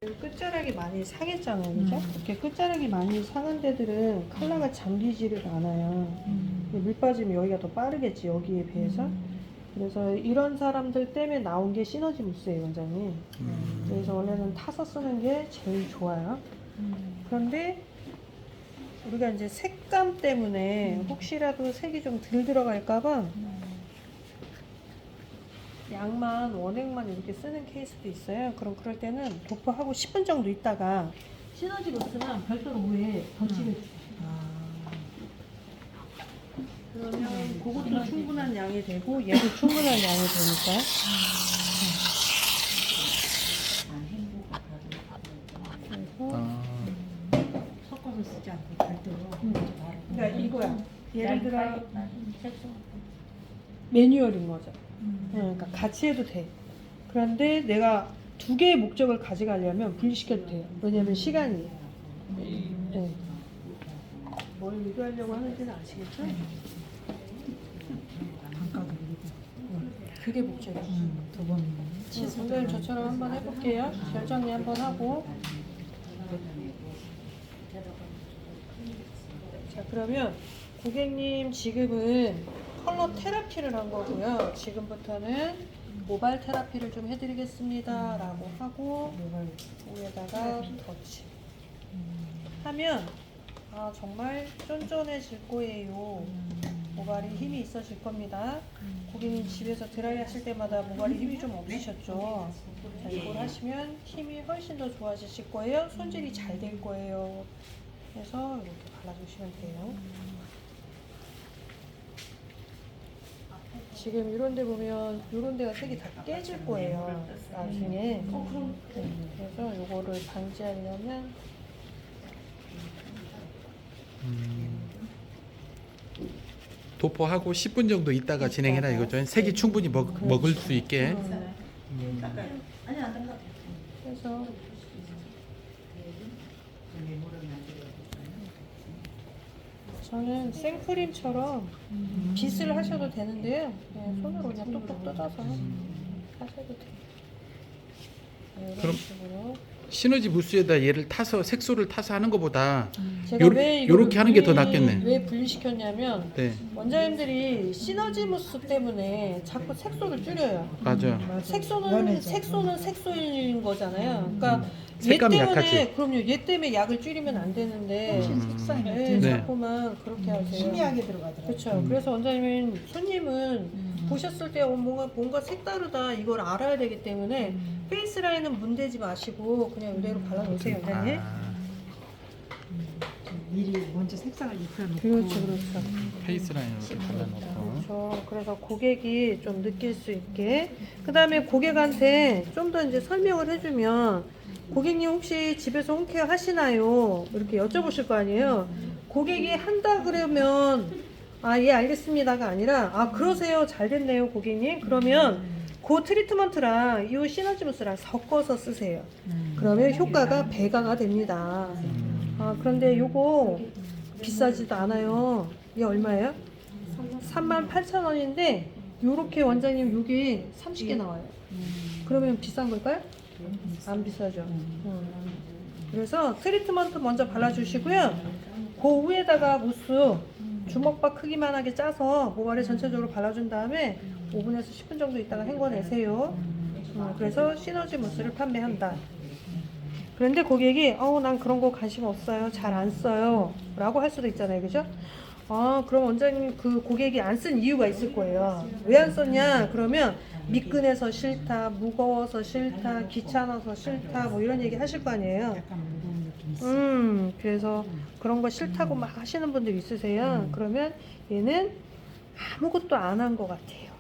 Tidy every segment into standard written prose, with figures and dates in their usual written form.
끝자락이 많이 상했잖아요, 그죠? 이렇게 끝자락이 많이 상한 데들은 컬러가 잠기지를 않아요. 물 빠지면 여기가 더 빠르겠지, 여기에 비해서. 그래서 이런 사람들 때문에 나온 게 시너지 무스예요, 원장님. 그래서 원래는 타서 쓰는 게 제일 좋아요. 그런데 우리가 이제 색감 때문에 혹시라도 색이 좀 덜 들어갈까봐 양만 원액만 이렇게 쓰는 케이스도 있어요. 그럼 그럴 때는 도포하고 10분 정도 있다가 시너지 로스는 별도로 위에 덧칠해 주세요. 그러면 그것도 충분한 양이 되고 얘도 충분한 양이 되니까. 그래서 섞어서 쓰지 않고 별도로 그러니까 이거야. 예를 들어 매뉴얼인 거죠. 그러니까 같이 해도 돼. 그런데 내가 두 개의 목적을 가져가려면 분리시켜도 돼요. 왜냐면 시간이. 네. 뭘 의도하려고 하는지는 아시겠죠? 단가 돌리고 그게 목적이에요. 두번 오늘 저처럼 한번 해볼게요. 결정리 한번 하고. 자, 그러면 고객님 지금은 컬러 테라피를 한 거고요. 지금부터는 모발 테라피를 좀 해드리겠습니다. 라고 하고 위에다가 덧칠 하면 정말 쫀쫀해질 거예요. 모발이 힘이 있어질 겁니다. 고객님 집에서 드라이 하실 때마다 모발이 힘이 좀 없으셨죠? 자, 이걸 하시면 힘이 훨씬 더 좋아지실 거예요. 손질이 잘 될 거예요. 그래서 이렇게 발라주시면 돼요. 지금 이런 데 보면 이런 데가 색이 다 깨질 거예요. 나중에. 그래서 이거를 방지하려면 도포하고 10분 정도 있다가 진행해라 이거죠. 색이 충분히 먹을 수 있게. 그래서 저는 생크림처럼 빗을 하셔도 되는데요. 손으로 그냥 똑똑 뜯어서 하셔도 돼요. 이런 그럼 식으로. 시너지 무스에다 얘를 타서 색소를 타서 하는 것보다 제가 왜 이거를 요렇게 하는 게 더 낫겠네. 왜 분리시켰냐면 네, 원장님들이 시너지 무스 때문에 자꾸 색소를 줄여요. 맞아. 색소는 색소인 거잖아요. 그러니까 얘 색감이 때문에 약하지. 그럼요. 얘 때문에 약을 줄이면 안 되는데 색상이 네, 네. 자꾸만 그렇게 하세요. 희미하게 들어가더라고요. 그렇죠. 그래서 원장님은 손님은 보셨을 때 뭔가 색다르다 이걸 알아야 되기 때문에 페이스 라인은 문대지 마시고 그냥 이대로 발라놓으세요, 원장님. 미리 먼저 색상을 입혀놓고 그렇죠. 페이스 라인으로 발라놓고. 그렇죠. 그래서 고객이 좀 느낄 수 있게. 그 다음에 고객한테 좀 더 이제 설명을 해주면 고객님 혹시 집에서 홈케어 하시나요? 이렇게 여쭤보실 거 아니에요. 고객이 한다 그러면 예 알겠습니다가 아니라 그러세요. 잘 됐네요 고객님. 그러면 그 트리트먼트랑 이 시너지 무스랑 섞어서 쓰세요. 그러면 효과가 배가가 됩니다. 그런데 요거 비싸지도 않아요. 이게 얼마예요? 38,000원인데 요렇게 원장님 여기 30개 나와요. 그러면 비싼 걸까요? 안 비싸죠. 그래서 트리트먼트 먼저 발라주시고요. 그 위에다가 무스 주먹밥 크기만 하게 짜서 모발에 전체적으로 발라준 다음에 5분에서 10분 정도 있다가 헹궈내세요. 그래서 시너지 무스를 판매한다. 그런데 고객이 난 그런 거 관심 없어요. 잘 안 써요. 라고 할 수도 있잖아요. 그죠? 그럼 원장님 그 고객이 안 쓴 이유가 있을 거예요. 왜 안 썼냐? 그러면 미끈해서 싫다, 무거워서 싫다, 귀찮아서 싫다, 뭐 이런 얘기 하실 거 아니에요. 약간 무거운 느낌이 있어요. 그래서 그런 거 싫다고 막 하시는 분들 있으세요. 그러면 얘는 아무것도 안 한 것 같아요.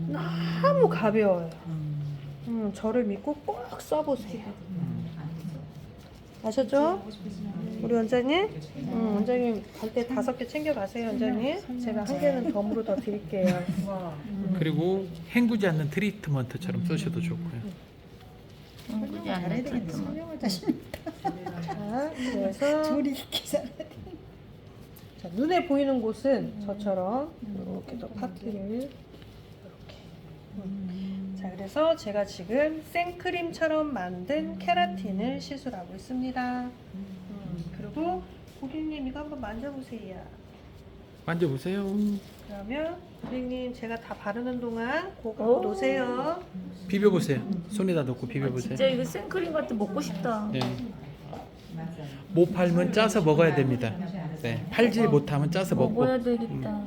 너무 가벼워요. 저를 믿고 꼭 써보세요. 아셨죠? 우리 원장님? 원장님 갈 때 5개 챙겨가세요, 원장님. 제가 1개는 덤으로 더 드릴게요. 그리고 헹구지 않는 트리트먼트처럼 쓰셔도 좋고요. 잘해야 되겠네. 설명을 자신 자, 그래서 둘이 이렇게 잘해. 자, 눈에 보이는 곳은 저처럼 이렇게 더 파트를 이렇게. 자, 자, 그래서 제가 지금 생크림처럼 만든 케라틴을 시술하고 있습니다. 그리고 고객님 이거 한번 만져보세요. 만져보세요. 그러면 고객님 제가 다 바르는 동안 그거 갖고 노세요. 비벼보세요. 손에다 넣고 진짜 비벼보세요. 이거 생크림 같은 먹고 싶다. 네. 못 팔면 짜서 먹어야 됩니다. 네. 팔지 못하면 짜서 먹고. 먹어야 되겠다.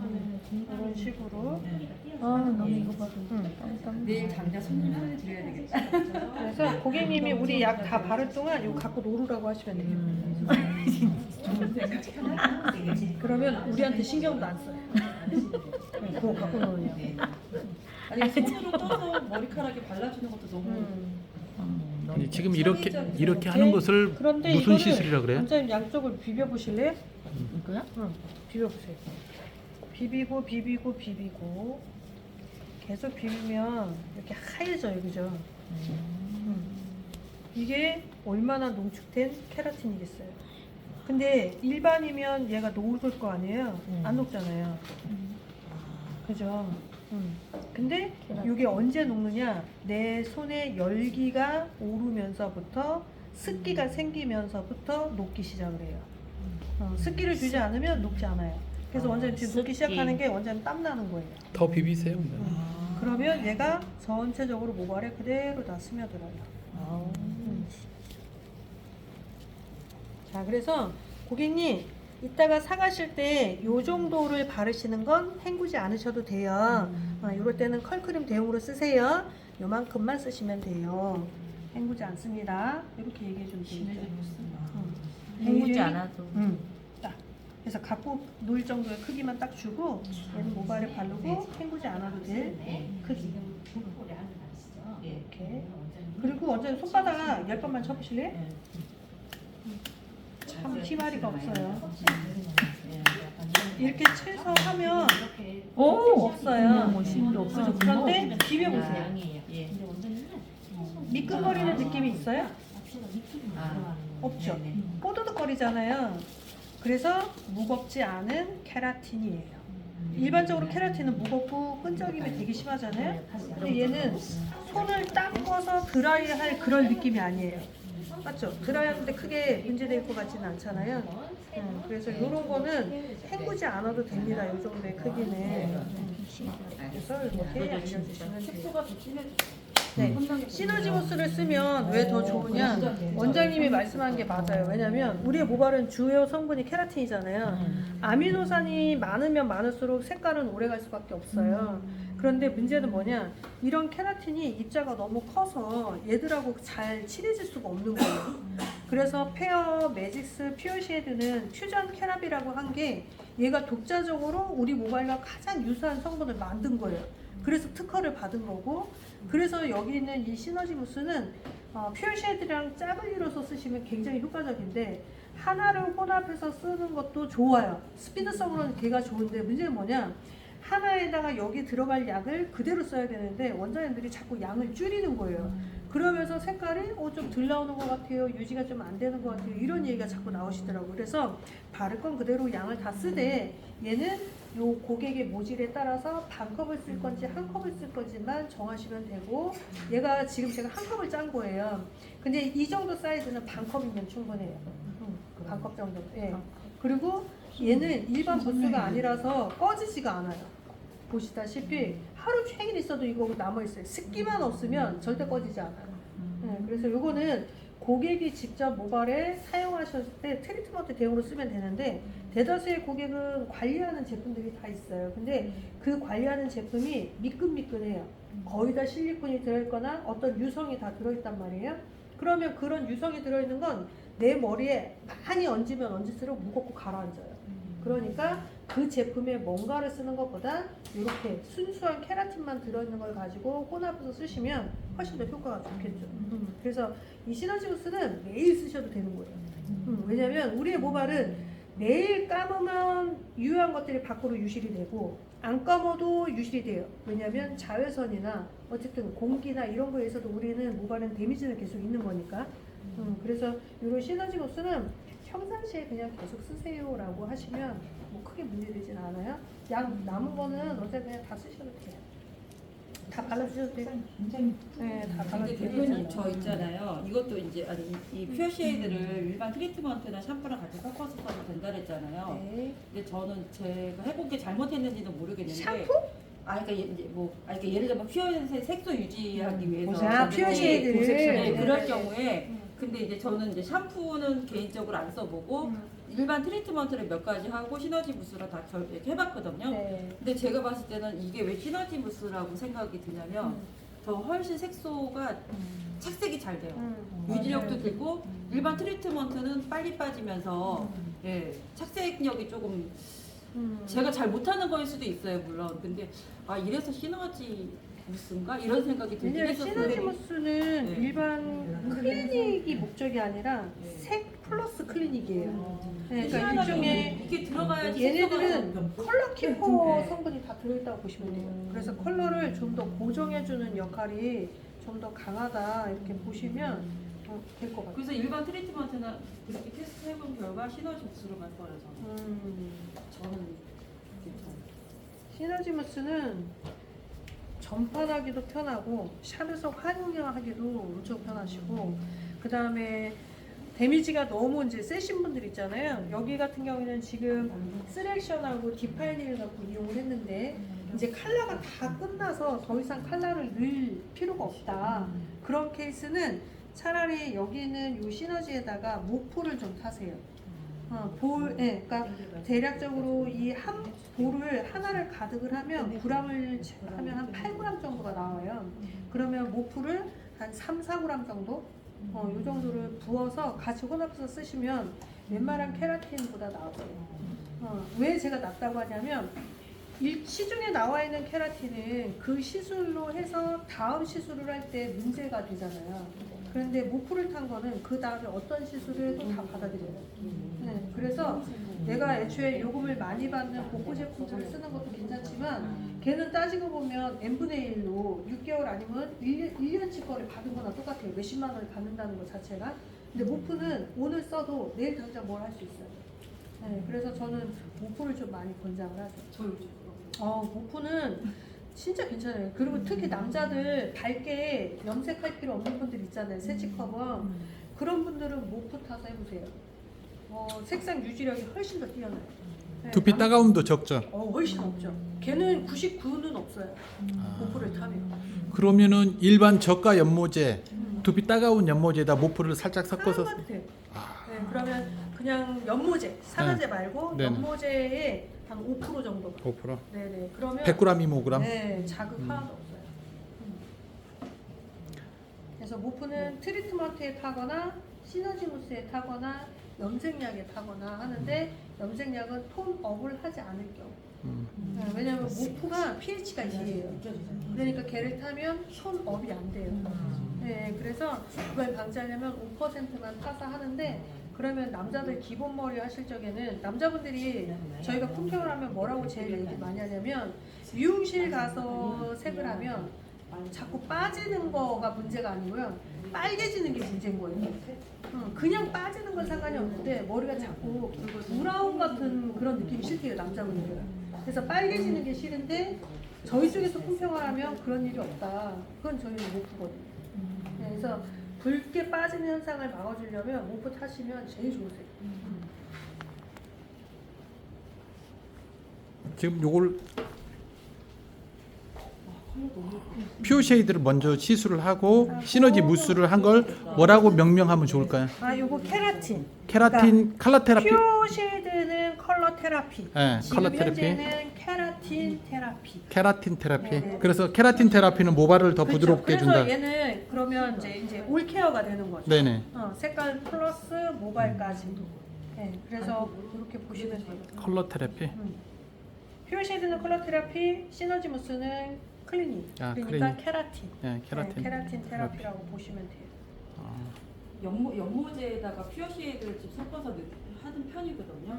이런 식으로. 아 너무 이거 봐. 내일 당장 손님 보내드려야 되겠다. 그래서 고객님이 우리 약 다 바를 동안 이거 갖고 놀으라고 하시면 돼요. 그러면 우리한테 신경도 안 써요. 네, 그거 갖고 놀으냐. 아니 손으로 떠서 머리카락에 발라주는 것도 너무 아니, 지금 이렇게 하는 것을 그런데 무슨 이거를 시술이라 그래요? 원장님 양쪽을 비벼 보실래요? 이거야? 응, 비벼 보세요. 비비고 비비고 비비고 계속 비비면 이렇게 하얘져요, 그죠? 이게 얼마나 농축된 케라틴이겠어요. 근데 일반이면 얘가 녹을 거 아니에요? 안 녹잖아요. 그죠? 근데 이게 언제 녹느냐? 내 손에 열기가 오르면서부터 습기가 생기면서부터 녹기 시작을 해요. 습기를 주지 않으면 녹지 않아요. 그래서 원장님 지금 녹기 습기. 시작하는 게 원장님 땀 나는 거예요. 더 비비세요. 그러면 얘가 전체적으로 모발에 그대로 다 스며들어요. 자, 그래서 고객님 이따가 사가실 때 요 정도를 바르시는 건 헹구지 않으셔도 돼요. 이럴 때는 컬크림 대용으로 쓰세요. 요만큼만 쓰시면 돼요. 헹구지 않습니다. 이렇게 얘기해 주면 돼요. 헹구지 않아도. 딱. 그래서 갖고 놀 정도의 크기만 딱 주고 얘는 모발에 바르고 헹구지 않아도 될 크기. 이렇게. 그리고 원장님 손바닥 10번만 쳐보실래요? 참 티마리가 없어요. 이렇게 채서 하면 없어요. 뭐 심도 없어졌구나. 그런데 비벼보세요. 미끈거리는 느낌이 있어요? 없죠. 뽀드득거리잖아요. 그래서 무겁지 않은 케라틴이에요. 일반적으로 케라틴은 무겁고 끈적임이 되게 심하잖아요. 근데 얘는 손을 닦아서 드라이할 그런 느낌이 아니에요. 맞죠? 드라이하는데 크게 문제될 것 같지는 않잖아요. 그래서 이런 거는 헹구지 않아도 됩니다. 이 정도의 크기는. 그래서 이렇게 알려주시면 돼요. 네, 시너지모스를 쓰면 왜 더 좋으냐? 원장님이 말씀한 게 맞아요. 왜냐면 우리의 모발은 주요 성분이 케라틴이잖아요. 아미노산이 많으면 많을수록 색깔은 오래 갈 수밖에 없어요. 그런데 문제는 뭐냐? 이런 케라틴이 입자가 너무 커서 얘들하고 잘 친해질 수가 없는 거예요. 그래서 페어, 매직스, 퓨어쉐드는 퓨전 캐라비라고 한 게 얘가 독자적으로 우리 모발과 가장 유사한 성분을 만든 거예요. 그래서 특허를 받은 거고, 그래서 여기 있는 이 시너지 무스는 퓨어쉐드랑 짝을 이뤄서 쓰시면 굉장히 효과적인데 하나를 혼합해서 쓰는 것도 좋아요. 스피드성으로는 걔가 좋은데 문제는 뭐냐? 하나에다가 여기 들어갈 약을 그대로 써야 되는데 원장님들이 자꾸 양을 줄이는 거예요. 그러면서 색깔이 좀 덜 나오는 것 같아요. 유지가 좀 안 되는 것 같아요. 이런 얘기가 자꾸 나오시더라고요. 그래서 바를 건 그대로 양을 다 쓰되 얘는 요 고객의 모질에 따라서 반 컵을 쓸 건지 한 컵을 쓸 건지만 정하시면 되고, 얘가 지금 제가 한 컵을 짠 거예요. 근데 이 정도 사이즈는 반 컵이면 충분해요. 반 컵 정도. 예. 그리고 얘는 일반 부스가 아니라서 꺼지지가 않아요. 보시다시피 하루 종일 있어도 이거 남아있어요. 습기만 없으면 절대 꺼지지 않아요. 그래서 요거는 고객이 직접 모발에 사용하셨을 때 트리트먼트 대용으로 쓰면 되는데 대다수의 고객은 관리하는 제품들이 다 있어요. 근데 그 관리하는 제품이 미끈미끈해요. 거의 다 실리콘이 들어있거나 어떤 유성이 다 들어있단 말이에요. 그러면 그런 유성이 들어있는 건 내 머리에 많이 얹으면 얹을수록 무겁고 가라앉아요. 그러니까 그 제품에 뭔가를 쓰는 것보다 이렇게 순수한 케라틴만 들어있는 걸 가지고 혼합해서 쓰시면 훨씬 더 효과가 좋겠죠. 그래서 이 시너지우스는 매일 쓰셔도 되는 거예요. 왜냐면 우리의 모발은 매일 감으면 유효한 것들이 밖으로 유실이 되고 안 감아도 유실이 돼요. 왜냐면 자외선이나 어쨌든 공기나 이런 거에 있어도 우리는 모발은 데미지는 계속 있는 거니까. 그래서 이런 시너지우스는 평상시에 그냥 계속 쓰세요라고 하시면 뭐 크게 문제되진 않아요. 약 남은 거는 어제 그냥 다 쓰셔도 돼요. 다 발라주셔도 돼요. 네, 다 근데 발라주셔도 대표님 돼요. 저 있잖아요. 이것도 이제 아니 이 퓨어 쉐이드를 일반 트리트먼트나 샴푸랑 같이 섞어서 써도 된다 그랬잖아요. 네. 근데 저는 제가 해본 게 잘못했는지는 모르겠는데. 샴푸? 그러니까 이제 그러니까 예를 들면 퓨어의 색소 유지하기 위해서. 아, 퓨어 쉐이드를. 네, 그럴 네. 경우에. 근데 이제 저는 이제 샴푸는 개인적으로 안 써보고 일반 트리트먼트를 몇 가지 하고 시너지 무스랑 다 이렇게 해봤거든요. 네. 근데 제가 봤을 때는 이게 왜 시너지 무스라고 생각이 드냐면 더 훨씬 색소가 착색이 잘 돼요. 유지력도 되고 일반 트리트먼트는 빨리 빠지면서 예, 착색력이 조금 제가 잘 못하는 거일 수도 있어요, 물론. 근데 이래서 시너지 무스인가 이런 생각이 들긴 왜냐면 했었어요. 시너지무스는 네. 일반 클리닉이 목적이 아니라 색 플러스 클리닉이에요. 네, 그러니까 희한하게 일종의 이게 들어가야지 얘네들은 색소가 컬러 키퍼 성분이 다 들어있다고 보시면 돼요. 그래서 컬러를 좀 더 고정해주는 역할이 좀 더 강하다 이렇게 보시면 될 것 같아요. 그래서 일반 트리트먼트는 그렇게 테스트 해본 결과 시너지 무스로 갈 거예요, 저는 괜찮아요. 시너지무스는 전판하기도 편하고 샵에서 활용하기도 엄청 편하시고, 그 다음에 데미지가 너무 이제 세신 분들 있잖아요. 여기 같은 경우에는 지금 쓰렉션하고 디파이닝을 갖고 이용을 했는데 이제 컬러가 다 끝나서 더 이상 컬러를 넣을 필요가 없다. 그런 케이스는 차라리 여기 있는 이 시너지에다가 모프를 좀 타세요. 그러니까 대략적으로 이 한 볼을 하나를 가득을 하면 g을 하면 한 8g 정도가 나와요. 그러면 모프를 한 3, 4g 정도, 이 정도를 부어서 같이 혼합해서 쓰시면 웬만한 케라틴보다 나아요. 왜 제가 낫다고 하냐면 시중에 나와 있는 케라틴은 그 시술로 해서 다음 시술을 할 때 문제가 되잖아요. 그런데 모프를 탄 거는 그 다음에 어떤 시술을 해도 다 받아들여요. 네, 그래서 내가 애초에 요금을 많이 받는 복구 제품들을 쓰는 것도 괜찮지만 걔는 따지고 보면 n분의 1로 6개월 아니면 1년치 거를 받은 거나 똑같아요. 몇십만 원을 받는다는 것 자체가. 근데 모프는 오늘 써도 내일 당장 뭘 할 수 있어요. 네, 그래서 저는 모프를 좀 많이 권장을 하죠. 저요. 모프는 진짜 괜찮아요. 그리고 특히 남자들 밝게 염색할 필요 없는 분들 있잖아요. 새치 커버. 그런 분들은 모프 타서 해보세요. 색상 유지력이 훨씬 더 뛰어나요. 네, 두피 따가움도 적죠. 훨씬 없죠. 걔는 99는 없어요. 모프를 타면. 그러면은 일반 저가 연모제, 두피 따가운 연모제에다 모프를 살짝 섞어서 똑같아요. 네, 그러면 그냥 연모제, 사과제 말고 네네. 연모제에 한 5% 정도. 5%. 네네. 그러면 100g, 2g. 네, 자극 하나도 없어요. 그래서 모프는 트리트먼트에 타거나 시너지무스에 타거나 염색약에 타거나 하는데 염색약은 톤업을 하지 않을 경우. 왜냐하면 모프가 pH가 2예요. 그러니까 걔를 타면 톤업이 안 돼요. 네, 그래서 그걸 방지하려면 5%만 타서 하는데, 그러면 남자들 기본 머리 하실 적에는 남자분들이 저희가 품평을 하면 뭐라고 제일 얘기 많이 하냐면 미용실 가서 색을 하면 자꾸 빠지는 거가 문제가 아니고요, 빨개지는 게 문제인 거예요. 그냥 빠지는 건 상관이 없는데 머리가 자꾸 브라운 같은 그런 느낌이 싫대요, 남자분들은. 그래서 빨개지는 게 싫은데 저희 쪽에서 품평을 하면 그런 일이 없다. 그건 저희는 모프거든요. 그래서 붉게 빠지는 현상을 막아주려면 모프 타시면 제일 좋으세요. 지금 요걸 퓨어 쉐이드를 먼저 시술을 하고 시너지 무스를 한 걸 뭐라고 명명하면 좋을까요? 요거 케라틴. 케라틴 컬러 테라피. 퓨어 쉐이드는 컬러 테라피. 네, 지금 컬러 테라피. 현재는 케라틴 테라피. 케라틴 테라피. 네. 그래서 케라틴 테라피는 모발을 더 그렇죠. 부드럽게 해준다. 그래서 얘는 그러면 이제 올 케어가 되는 거죠. 네네. 색깔 플러스 모발까지. 네, 그래서 이렇게 보시면 돼요. 컬러 테라피. 퓨어 쉐이드는 컬러 테라피, 시너지 무스는 클리닉. 그러니까 클리닉. 케라틴. 네, 케라틴. 네, 케라틴 테라피라고 보시면 돼요. 연모제에다가 퓨어 쉐이드를 좀 섞어서 하는 편이거든요.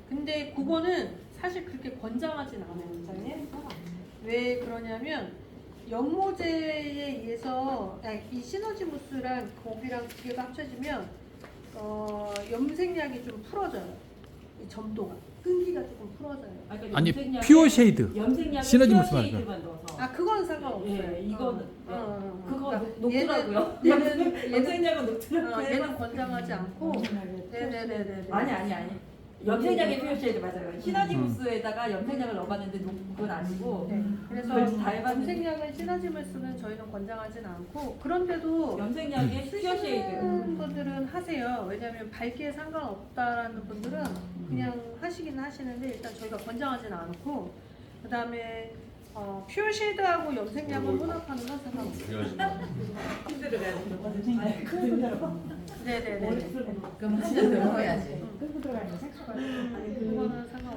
근데 그거는 사실 그렇게 권장하진 않아요, 원장님. 왜 그러냐면 연모제에 의해서 이 시너지 무스랑 거기랑 두 개가 합쳐지면 염색약이 좀 풀어져요. 이 점도가 끈기가 조금 풀어져요. 아니 퓨어 쉐이드 염색약에 시너지 퓨어 무스 말이죠. 쉐이드만 넣어서. 아 그건 상관없어요. 예, 이거는 그거 그러니까 녹더라고요. 얘는 염색약은 녹더라고요. 얘는 권장하지 않고. 네네네네. 아니. 염색약의 퓨어 쉐이드 맞아요. 시너지 무스에다가 염색약을 넣어봤는데 녹은 아니고. 네. 그래서 그걸 다 해봤는데. 염색약은 시너짐을 쓰면 저희는 권장하진 않고 그런데도 염색약의 퓨어 쉐이드. 쓰시는 분들은 하세요. 왜냐하면 밝기에 상관없다라는 분들은 그냥 하시긴 하시는데 일단 저희가 권장하진 않고 그 다음에 퓨어 쉐이드하고 염색약을 혼합하는 건 상관없어요. 네네네. 그럼 한잔 더 먹어야지. 그거는 상관없어요.